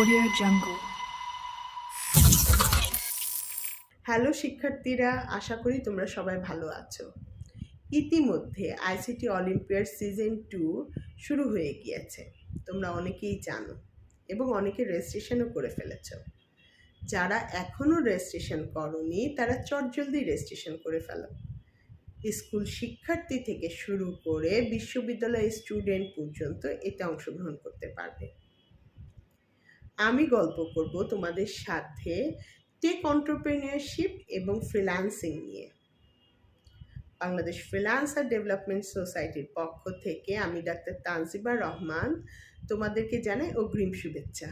Audio Jungle. Hello শিক্ষার্থীরা, আশা করি তোমরা সবাই ভালো আছো। ইতিমধ্যে আইসিটি অলিম্পিয়াড সিজন 2 শুরু হয়ে গিয়েছে, তোমরা অনেকেই জানো এবং অনেকে রেজিস্ট্রেশনও করে ফেলেছ। যারা এখনও রেজিস্ট্রেশন করনি তারা চটজলদি রেজিস্ট্রেশন করে ফেলো। স্কুল শিক্ষার্থী থেকে শুরু করে বিশ্ববিদ্যালয়ের স্টুডেন্ট পর্যন্ত এতে অংশগ্রহণ করতে পারবে। আমি গল্প করব তোমাদের সাথে টেক এন্টারপ্রেনিয়রশিপ এবং ফ্রিল্যান্সিং নিয়ে। বাংলাদেশ ফ্রিল্যান্সার ডেভেলপমেন্ট সোসাইটির পক্ষ থেকে আমি ডাক্তার তানজিবা রহমান তোমাদেরকে জানাই অগ্রিম শুভেচ্ছা।